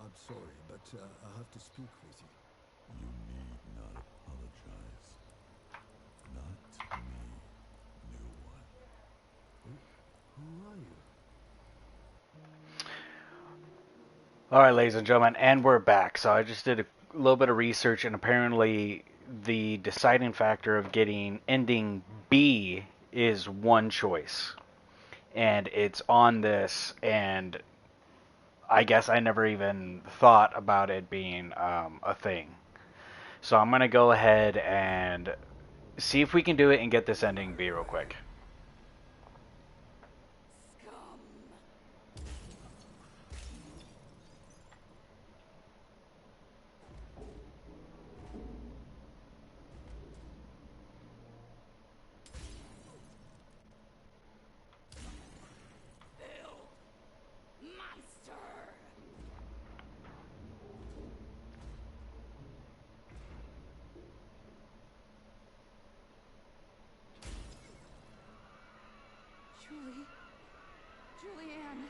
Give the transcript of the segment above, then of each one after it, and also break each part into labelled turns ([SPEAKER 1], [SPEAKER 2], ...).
[SPEAKER 1] I'm sorry, but I have to speak with you.
[SPEAKER 2] You need not apologize. Not me, new one.
[SPEAKER 1] Who, who are you?
[SPEAKER 3] Alright, ladies and gentlemen, and we're back. So I just did a little bit of research, and apparently the deciding factor of getting ending B is one choice. And it's on this, and I guess I never even thought about it being a thing. So I'm going to go ahead and see if we can do it and get this ending B real quick.
[SPEAKER 4] Scum. Filth. Monster. Julie. Julianne.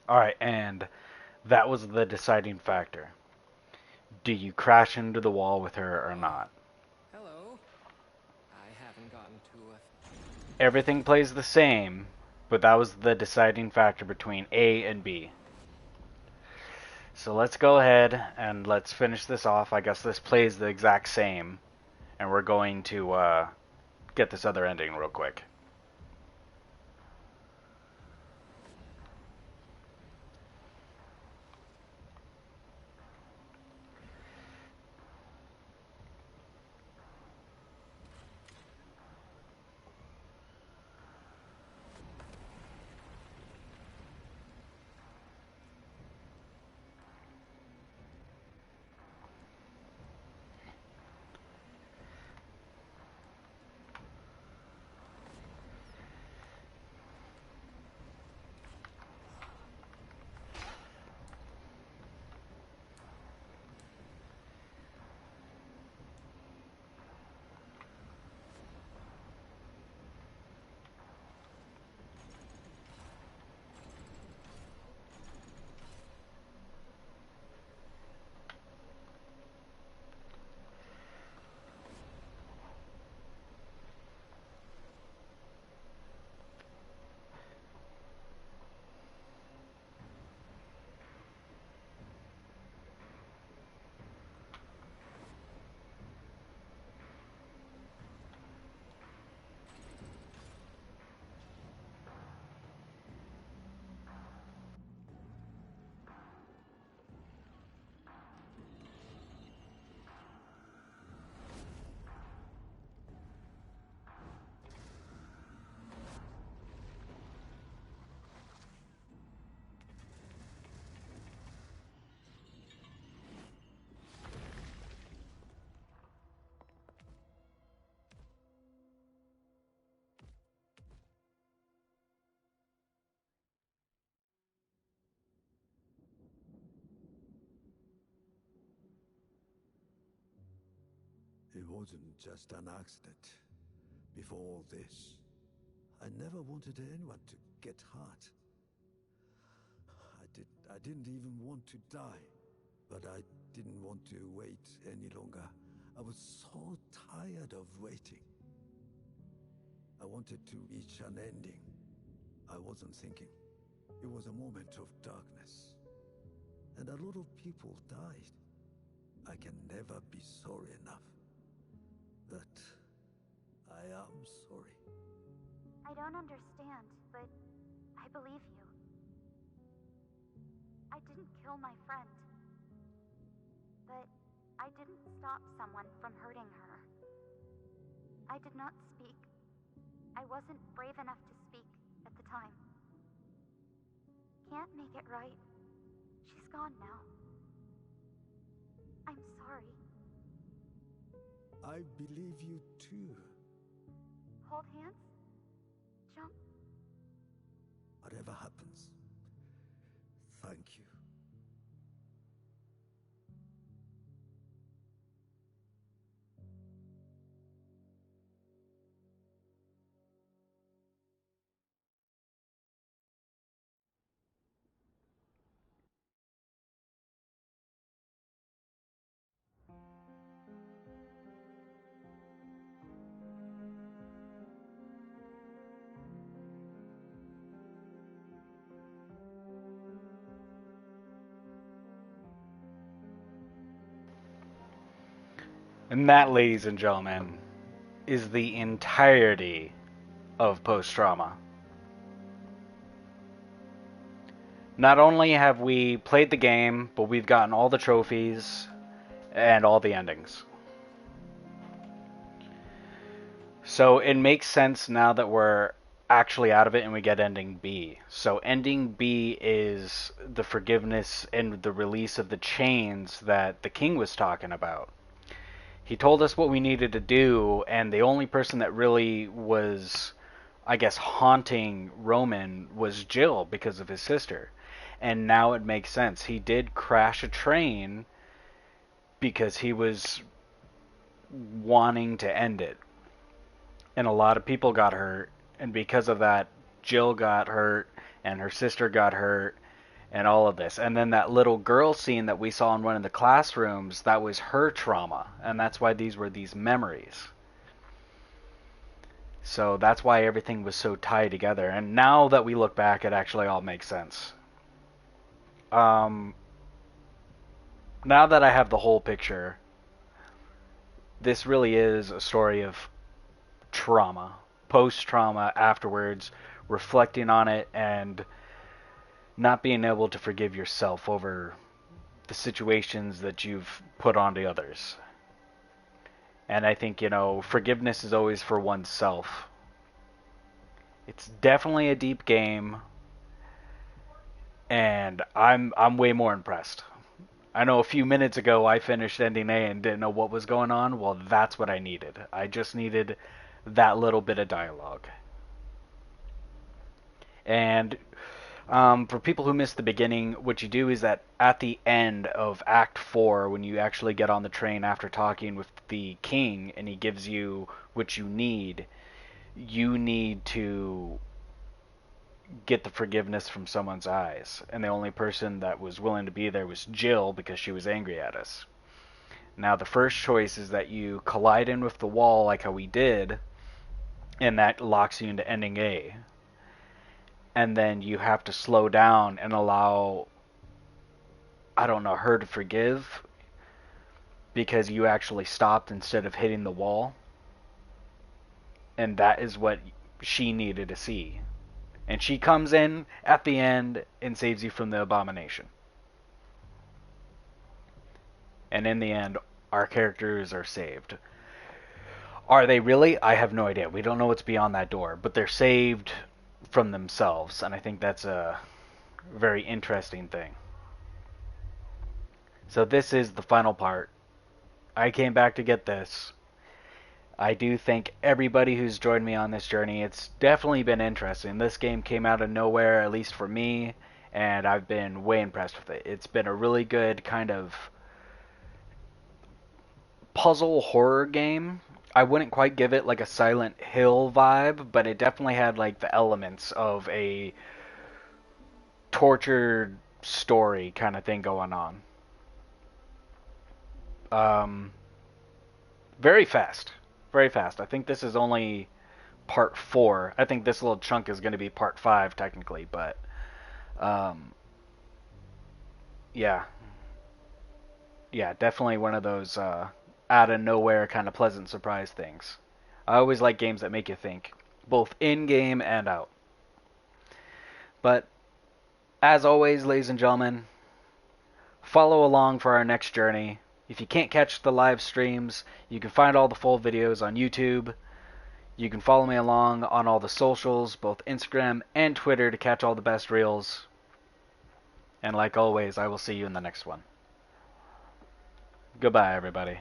[SPEAKER 3] Alright, and that was the deciding factor. Do you crash into the wall with her or not?
[SPEAKER 5] Hello. I haven't gotten to a...
[SPEAKER 3] Everything plays the same, but that was the deciding factor between A and B. So let's go ahead and let's finish this off. I guess this plays the exact same, and we're going to get this other ending real quick.
[SPEAKER 1] It wasn't just an accident. Before all this, I never wanted anyone to get hurt. I didn't even want to die, but I didn't want to wait any longer. I was so tired of waiting. I wanted to reach an ending. I wasn't thinking. It was a moment of darkness. And a lot of people died. I can never be sorry enough. But I am sorry.
[SPEAKER 6] I don't understand, but I believe you. I didn't kill my friend. But I didn't stop someone from hurting her. I did not speak. I wasn't brave enough to speak at the time. Can't make it right. She's gone now. I'm sorry.
[SPEAKER 1] I believe you too.
[SPEAKER 6] Hold hands? Jump?
[SPEAKER 1] Whatever happens, thank you.
[SPEAKER 3] And that, ladies and gentlemen, is the entirety of post-trauma. Not only have we played the game, but we've gotten all the trophies and all the endings. So it makes sense now that we're actually out of it and we get ending B. So ending B is the forgiveness and the release of the chains that the king was talking about. He told us what we needed to do, and the only person that really was, I guess, haunting Roman was Jill because of his sister. And now it makes sense. He did crash a train because he was wanting to end it. And a lot of people got hurt, and because of that, Jill got hurt, and her sister got hurt, and all of this. And then that little girl scene that we saw in one of the classrooms, that was her trauma, and that's why these were these memories. So that's why everything was so tied together. And now that we look back, it actually all makes sense. Now that I have the whole picture, this really is a story of trauma, post-trauma, afterwards, reflecting on it, and not being able to forgive yourself over the situations that you've put onto others. And I think, forgiveness is always for oneself. It's definitely a deep game, and I'm way more impressed. I know a few minutes ago I finished ending A and didn't know what was going on. Well, that's what I needed. I just needed that little bit of dialogue. And for people who missed the beginning, what you do is that at the end of Act 4, when you actually get on the train after talking with the king and he gives you what you need to get the forgiveness from someone's eyes. And the only person that was willing to be there was Jill because she was angry at us. Now, the first choice is that you collide in with the wall like how we did, and that locks you into ending A. And then you have to slow down and allow, her to forgive because you actually stopped instead of hitting the wall. And that is what she needed to see. And she comes in at the end and saves you from the abomination. And in the end, our characters are saved. Are they really? I have no idea. We don't know what's beyond that door. But they're saved from themselves. And I think that's a very interesting thing. So this is the final part. I came back to get this. I do thank everybody who's joined me on this journey. It's definitely been interesting. This game came out of nowhere, at least for me, and I've been way impressed with it. It's been a really good kind of puzzle horror game. I wouldn't quite give it like a Silent Hill vibe, but it definitely had like the elements of a tortured story kind of thing going on. Very fast. Very fast. I think this is only part 4. I think this little chunk is going to be part 5 technically, but yeah. Yeah, definitely one of those out of nowhere kind of pleasant surprise things. I always like games that make you think, both in-game and out. But as always, ladies and gentlemen, follow along for our next journey. If you can't catch the live streams, you can find all the full videos on YouTube. You can follow me along on all the socials, both Instagram and Twitter, to catch all the best reels. And like always, I will see you in the next one. Goodbye, everybody.